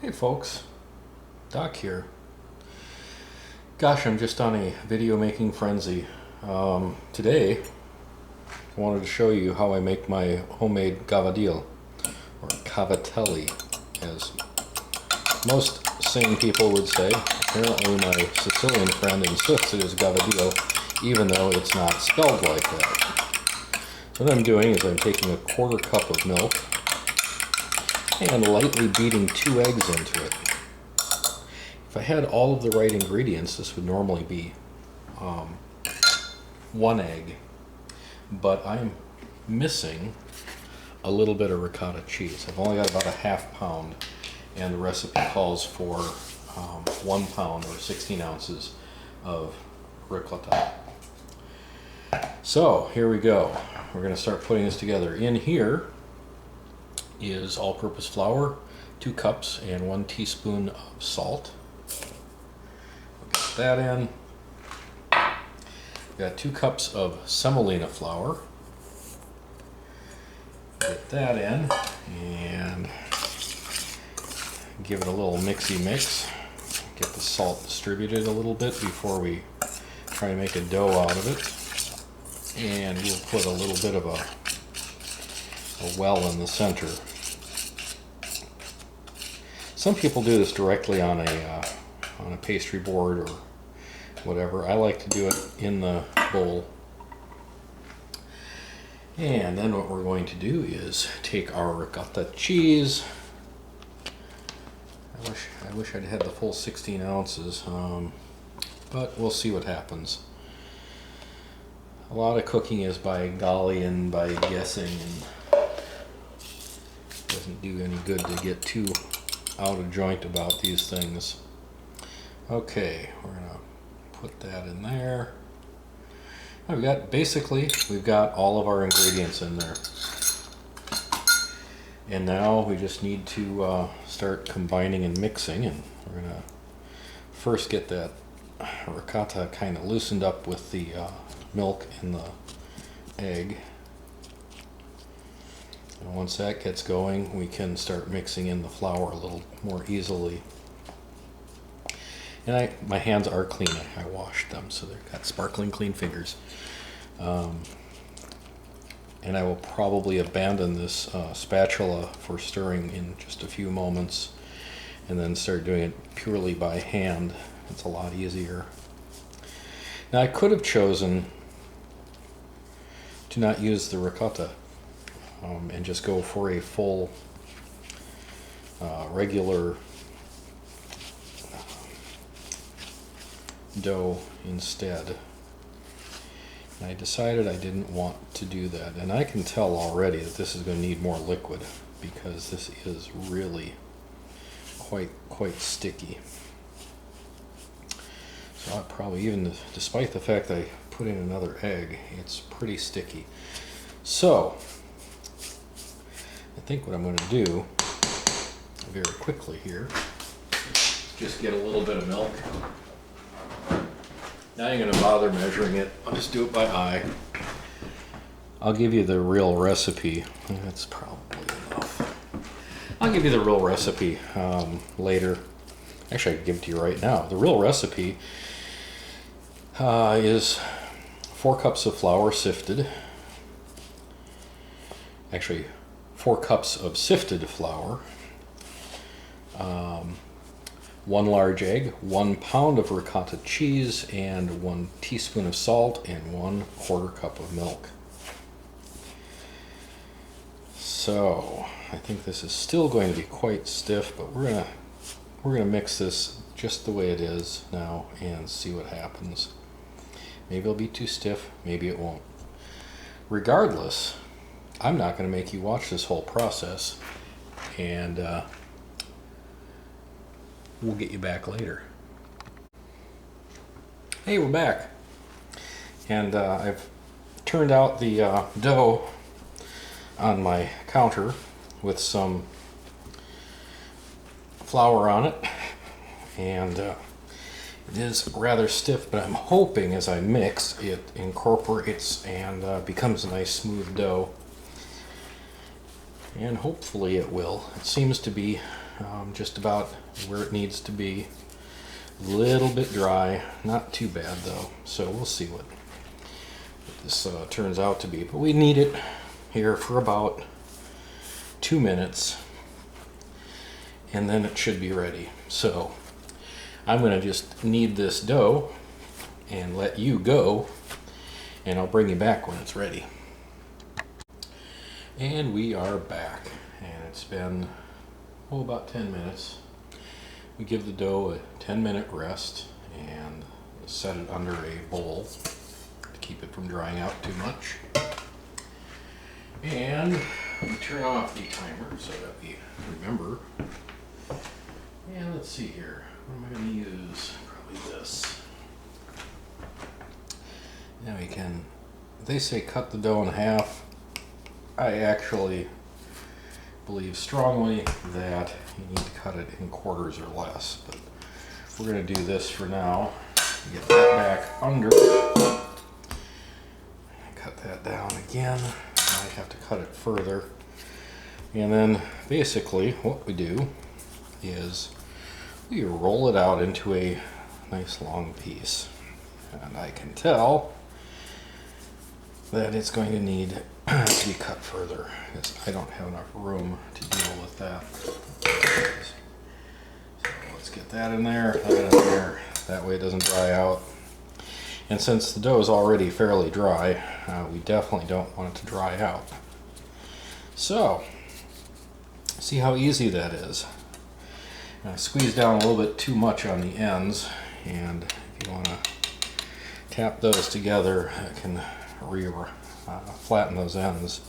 Hey folks, Doc here. Gosh, I'm just on a video making frenzy. Today, I wanted to show you how I make my homemade gavadil, or cavatelli, as most sane people would say. Apparently my Sicilian friend insists it is gavadil, even though it's not spelled like that. So what I'm doing is I'm taking a quarter cup of milk and lightly beating 2 eggs into it. If I had all of the right ingredients, this would normally be 1 egg, but I'm missing a little bit of ricotta cheese. I've only got about a ½ pound, and the recipe calls for 1 pound or 16 ounces of ricotta. So here we go. We're going to start putting this together. In here is all-purpose flour, 2 cups, and 1 teaspoon of salt. We'll get that in. We've got 2 cups of semolina flour. Get that in and give it a little mixy mix. Get the salt distributed a little bit before we try to make a dough out of it. And we'll put a little bit of a well in the center. Some people do this directly on a pastry board or whatever. I like to do it in the bowl. And then what we're going to do is take our ricotta cheese. I wish I'd had the full 16 ounces, but we'll see what happens. A lot of cooking is by golly and by guessing, and doesn't do any good to get too out of joint about these things. Okay, we're gonna put that in there. We've got all of our ingredients in there, and now we just need to start combining and mixing. And we're gonna first get that ricotta kind of loosened up with the milk and the egg. And once that gets going, we can start mixing in the flour a little more easily. And my hands are clean. I washed them, so they've got sparkling clean fingers. And I will probably abandon this spatula for stirring in just a few moments, and then start doing it purely by hand. It's a lot easier. Now I could have chosen to not use the ricotta and just go for a full regular dough instead. And I decided I didn't want to do that, and I can tell already that this is going to need more liquid because this is really quite sticky. So I'll probably, even despite the fact I put in another egg, it's pretty sticky. So I think what I'm going to do very quickly here is just get a little bit of milk. Now you're going to bother measuring it. I'll just do it by eye. I'll give you the real recipe. That's probably enough. I'll give you the real recipe later. Actually, I can give it to you right now. The real recipe is 4 cups of flour sifted. Actually, 4 cups of sifted flour. 1 large egg, 1 pound of ricotta cheese, and 1 teaspoon of salt, and 1/4 cup of milk. So I think this is still going to be quite stiff, but we're gonna mix this just the way it is now and see what happens. Maybe it'll be too stiff, maybe it won't. Regardless, I'm not going to make you watch this whole process, and we'll get you back later. Hey, we're back. And I've turned out the dough on my counter with some flour on it. And it is rather stiff, but I'm hoping as I mix, it incorporates and becomes a nice smooth dough. And hopefully it will. It seems to be just about where it needs to be. A little bit dry, not too bad though. So we'll see what this turns out to be. But we need it here for about 2 minutes, and then it should be ready. So I'm going to just knead this dough and let you go, and I'll bring you back when it's ready. And we are back, and it's been about 10 minutes. We give the dough a 10-minute rest and set it under a bowl to keep it from drying out too much. And we turn off the timer so that we remember. And let's see here, what am I going to use? Probably this. Now we can, they say cut the dough in half. I actually believe strongly that you need to cut it in quarters or less, but we're going to do this for now. Get that back under. Cut that down again. I have to cut it further. And then basically what we do is we roll it out into a nice long piece. And I can tell that it's going to need to be cut further because I don't have enough room to deal with that. So let's get that in there, that in there. That way it doesn't dry out. And since the dough is already fairly dry, we definitely don't want it to dry out. So, see how easy that is. I squeeze down a little bit too much on the ends, and if you want to tap those together, it can flatten those ends.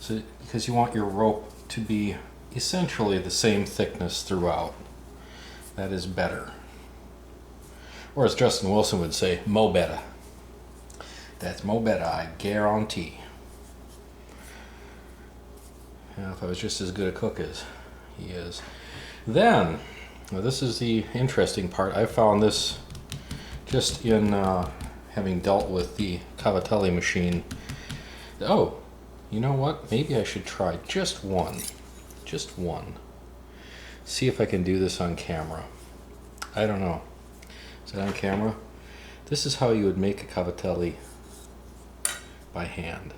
So, because you want your rope to be essentially the same thickness throughout. That is better. Or as Justin Wilson would say, mo better. That's mo better, I guarantee. Now, if I was just as good a cook as he is. Then, now this is the interesting part. I found this just in having dealt with the Cavatelli machine. Oh, you know what? Maybe I should try just one. Just one. See if I can do this on camera. I don't know. Is that on camera? This is how you would make a Cavatelli by hand.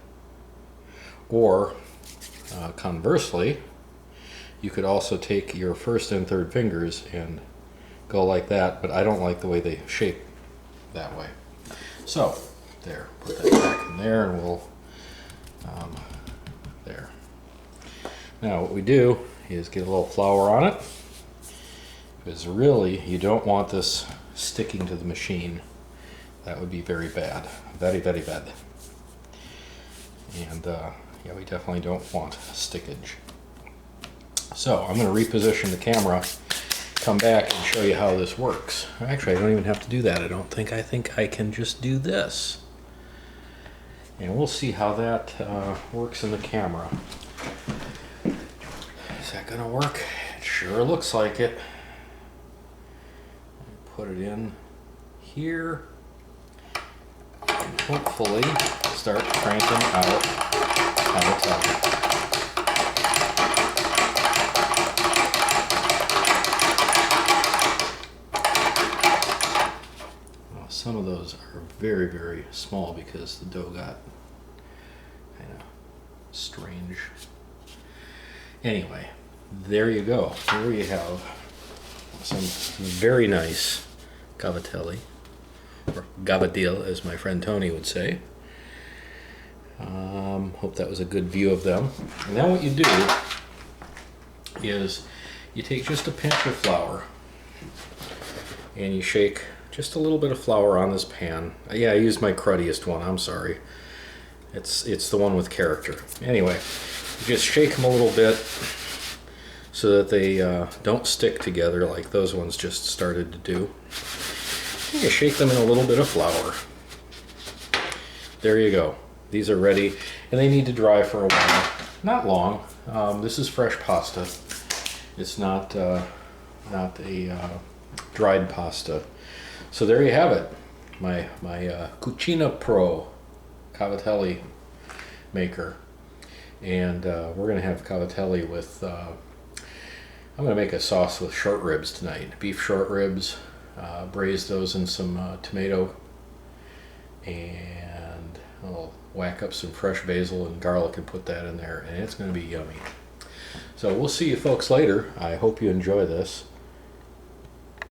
Or, conversely, you could also take your first and third fingers and go like that, but I don't like the way they shape that way. So, there, put that back in there, and we'll, there. Now what we do is get a little flour on it, because really you don't want this sticking to the machine. That would be very bad, very, very bad. And yeah, we definitely don't want stickage. So I'm going to reposition the camera, come back and show you how this works. Actually, I don't even have to do that, I don't think. I think I can just do this. And we'll see how that works in the camera. Is that going to work? It sure looks like it. Put it in here. And hopefully start cranking out Cavatelli. Some of those are very, very small because the dough got kind of strange. Anyway, there you go. Here you have some very nice Cavatelli, or gabardine, as my friend Tony would say. Hope that was a good view of them. And then what you do is you take just a pinch of flour and you shake just a little bit of flour on this pan. Yeah, I used my cruddiest one, I'm sorry. It's the one with character. Anyway, you just shake them a little bit so that they don't stick together like those ones just started to do. And you shake them in a little bit of flour. There you go. These are ready, and they need to dry for a while. Not long. This is fresh pasta. It's not a dried pasta. So there you have it. My Cucina Pro Cavatelli maker. And we're going to have Cavatelli with I'm going to make a sauce with short ribs tonight. Beef short ribs. Braise those in some tomato, and I'll whack up some fresh basil and garlic and put that in there, and it's going to be yummy. So we'll see you folks later. I hope you enjoy this.